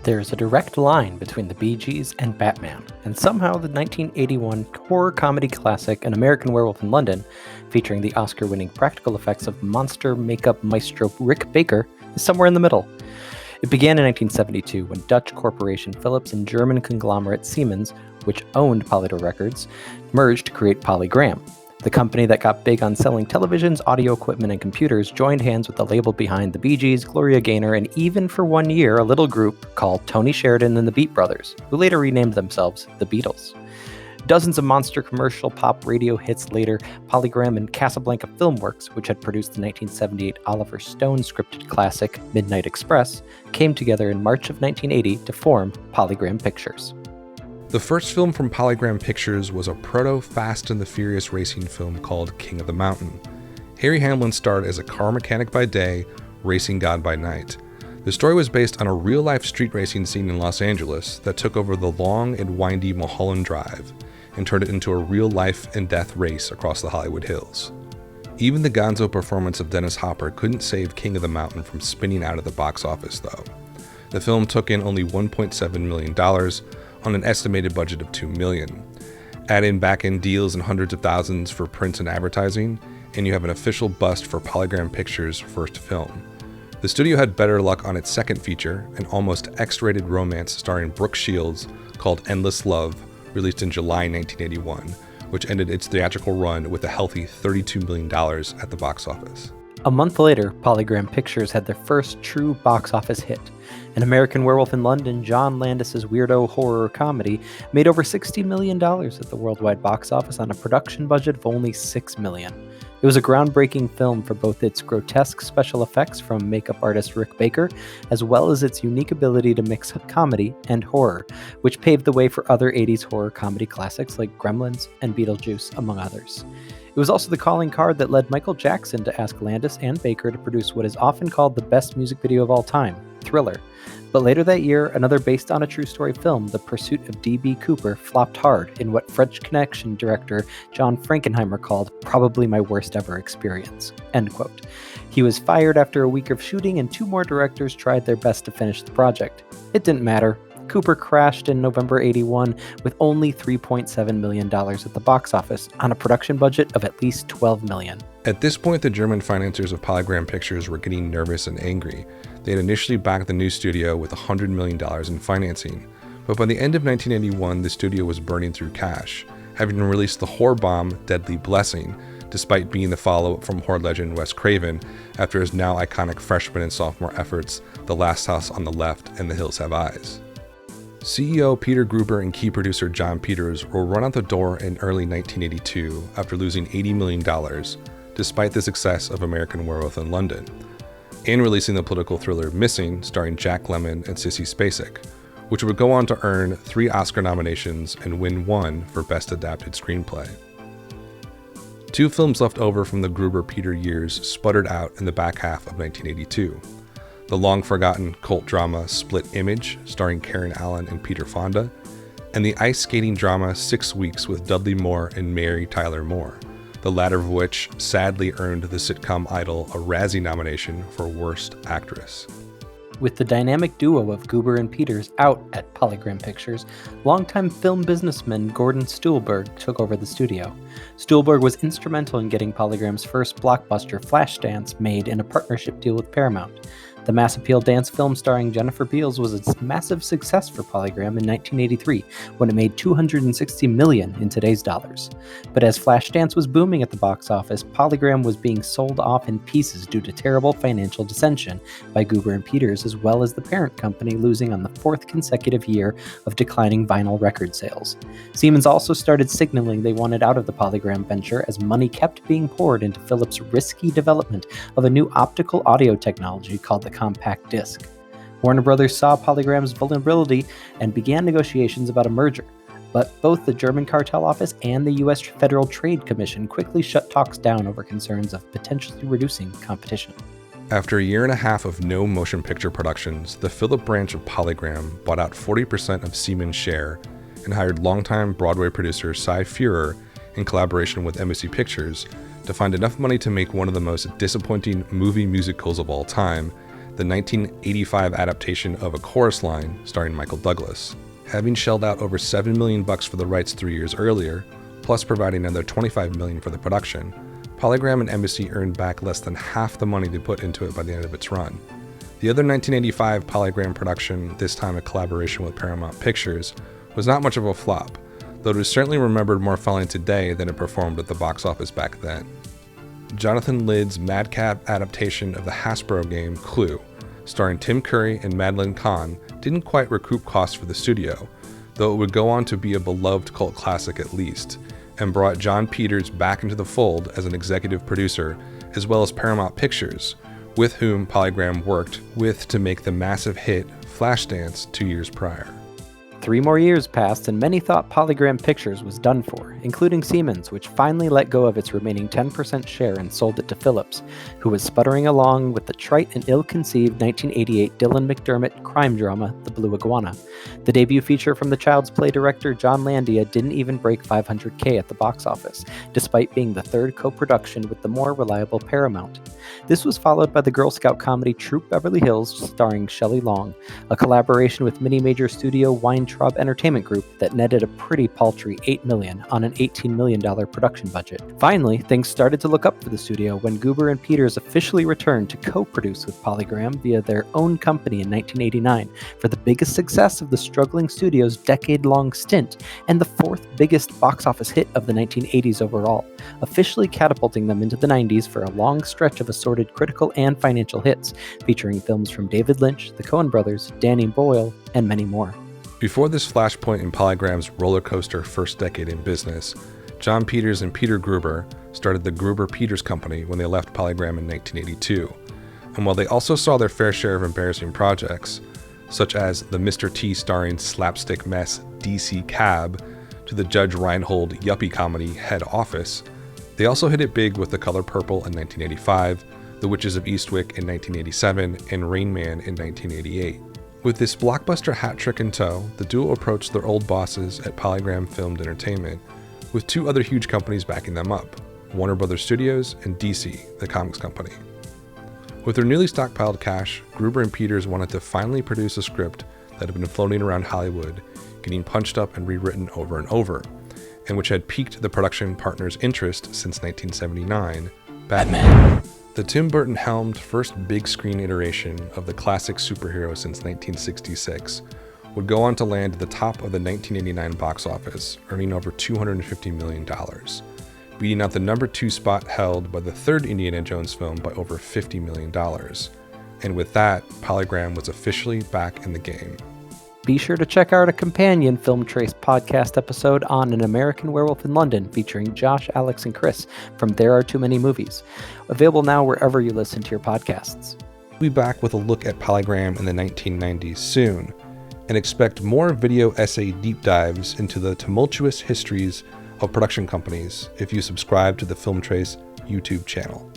There's a direct line between the Bee Gees and Batman, and somehow the 1981 horror comedy classic An American Werewolf in London, featuring the Oscar-winning practical effects of monster makeup maestro Rick Baker, is somewhere in the middle. It began in 1972 when Dutch corporation Philips and German conglomerate Siemens, which owned Polydor Records, merged to create PolyGram. The company that got big on selling televisions, audio equipment, and computers joined hands with the label behind the Bee Gees, Gloria Gaynor, and even for 1 year, a little group called Tony Sheridan and the Beat Brothers, who later renamed themselves the Beatles. Dozens of monster commercial pop radio hits later, PolyGram and Casablanca Filmworks, which had produced the 1978 Oliver Stone scripted classic Midnight Express, came together in March of 1980 to form PolyGram Pictures. The first film from PolyGram Pictures was a proto-Fast and the Furious racing film called King of the Mountain. Harry Hamlin starred as a car mechanic by day, racing god by night. The story was based on a real-life street racing scene in Los Angeles that took over the long and windy Mulholland Drive and turned it into a real life and death race across the Hollywood Hills. Even the gonzo performance of Dennis Hopper couldn't save King of the Mountain from spinning out of the box office, though. The film took in only $1.7 million on an estimated budget of $2 million. Add in back-end deals and hundreds of thousands for prints and advertising, and you have an official bust for PolyGram Pictures' first film. The studio had better luck on its second feature, an almost X-rated romance starring Brooke Shields called Endless Love, released in July 1981, which ended its theatrical run with a healthy $32 million at the box office. A month later, PolyGram Pictures had their first true box office hit. An American Werewolf in London, John Landis's weirdo horror comedy, made over $60 million at the worldwide box office on a production budget of only $6 million. It was a groundbreaking film for both its grotesque special effects from makeup artist Rick Baker, as well as its unique ability to mix comedy and horror, which paved the way for other 80s horror comedy classics like Gremlins and Beetlejuice, among others. It was also the calling card that led Michael Jackson to ask Landis and Baker to produce what is often called the best music video of all time, Thriller. But later that year, another based on a true story film, The Pursuit of D.B. Cooper, flopped hard in what French Connection director John Frankenheimer called probably my worst ever experience, end quote. He was fired after a week of shooting and 2 more directors tried their best to finish the project. It didn't matter. Cooper crashed in November 81 with only $3.7 million at the box office on a production budget of at least $12 million. At this point, the German financiers of PolyGram Pictures were getting nervous and angry. They had initially backed the new studio with $100 million in financing, but by the end of 1981, the studio was burning through cash, having released the horror bomb Deadly Blessing, despite being the follow-up from horror legend Wes Craven after his now iconic freshman and sophomore efforts The Last House on the Left and The Hills Have Eyes. CEO Peter Gruber and key producer John Peters were run out the door in early 1982 after losing $80 million, despite the success of American Werewolf in London, and releasing the political thriller Missing, starring Jack Lemmon and Sissy Spacek, which would go on to earn 3 Oscar nominations and win 1 for Best Adapted Screenplay. 2 films left over from the Gruber-Peter years sputtered out in the back half of 1982. The long-forgotten cult drama Split Image, starring Karen Allen and Peter Fonda, and the ice skating drama 6 Weeks with Dudley Moore and Mary Tyler Moore, the latter of which sadly earned the sitcom Idol a Razzie nomination for Worst Actress. With the dynamic duo of Gruber and Peters out at PolyGram Pictures, longtime film businessman Gordon Stuhlberg took over the studio. Stuhlberg was instrumental in getting PolyGram's first blockbuster, Flashdance, made in a partnership deal with Paramount. The mass appeal dance film starring Jennifer Beals was a massive success for PolyGram in 1983, when it made $260 million in today's dollars. But as Flashdance was booming at the box office, PolyGram was being sold off in pieces due to terrible financial dissension by Gruber and Peters, as well as the parent company losing on the 4th consecutive year of declining vinyl record sales. Siemens also started signaling they wanted out of the PolyGram venture as money kept being poured into Philips' risky development of a new optical audio technology called the compact disc. Warner Brothers saw PolyGram's vulnerability and began negotiations about a merger, but both the German cartel office and the U.S. Federal Trade Commission quickly shut talks down over concerns of potentially reducing competition. After a year and a half of no motion picture productions, the Philip branch of PolyGram bought out 40% of Siemens' share and hired longtime Broadway producer Cy Feuer in collaboration with Embassy Pictures to find enough money to make one of the most disappointing movie musicals of all time, the 1985 adaptation of A Chorus Line starring Michael Douglas. Having shelled out over $7 million for the rights 3 years earlier, plus providing another $25 million for the production, PolyGram and Embassy earned back less than half the money they put into it by the end of its run. The other 1985 PolyGram production, this time a collaboration with Paramount Pictures, was not much of a flop, though it is certainly remembered more fondly today than it performed at the box office back then. Jonathan Lidd's madcap adaptation of the Hasbro game Clue, starring Tim Curry and Madeline Kahn, didn't quite recoup costs for the studio, though it would go on to be a beloved cult classic at least, and brought Jon Peters back into the fold as an executive producer, as well as Paramount Pictures, with whom PolyGram worked with to make the massive hit Flashdance 2 years prior. 3 more years passed, and many thought PolyGram Pictures was done for, including Siemens, which finally let go of its remaining 10% share and sold it to Philips, who was sputtering along with the trite and ill-conceived 1988 Dylan McDermott crime drama, The Blue Iguana. The debut feature from the Child's Play director John Landia didn't even break $500K at the box office, despite being the third co-production with the more reliable Paramount. This was followed by the Girl Scout comedy Troop Beverly Hills, starring Shelley Long, a collaboration with mini-major studio Weintraub Entertainment Group that netted a pretty paltry $8 million on an $18 million production budget. Finally, things started to look up for the studio when Goober and Peters officially returned to co-produce with PolyGram via their own company in 1989 for the biggest success of the struggling studio's decade-long stint and the 4th biggest box office hit of the 1980s overall, officially catapulting them into the 90s for a long stretch of assorted critical and financial hits, featuring films from David Lynch, the Coen brothers, Danny Boyle, and many more. Before this flashpoint in PolyGram's roller coaster first decade in business, Jon Peters and Peter Gruber started the Gruber-Peters Company when they left PolyGram in 1982. And while they also saw their fair share of embarrassing projects, such as the Mr. T starring slapstick mess DC Cab to the Judge Reinhold yuppie comedy Head Office, they also hit it big with The Color Purple in 1985, The Witches of Eastwick in 1987, and Rain Man in 1988. With this blockbuster hat trick in tow, the duo approached their old bosses at PolyGram Filmed Entertainment, with 2 other huge companies backing them up, Warner Brothers Studios and DC, the comics company. With their newly stockpiled cash, Gruber and Peters wanted to finally produce a script that had been floating around Hollywood, getting punched up and rewritten over and over, and which had piqued the production partner's interest since 1979, Batman. The Tim Burton-helmed first big-screen iteration of the classic superhero since 1966 would go on to land at the top of the 1989 box office, earning over $250 million, beating out the number 2 spot held by the third Indiana Jones film by over $50 million. And with that, PolyGram was officially back in the game. Be sure to check out a companion Film Trace podcast episode on An American Werewolf in London featuring Josh, Alex, and Chris from There Are Too Many Movies, available now wherever you listen to your podcasts. We'll be back with a look at PolyGram in the 1990s soon, and expect more video essay deep dives into the tumultuous histories of production companies if you subscribe to the Film Trace YouTube channel.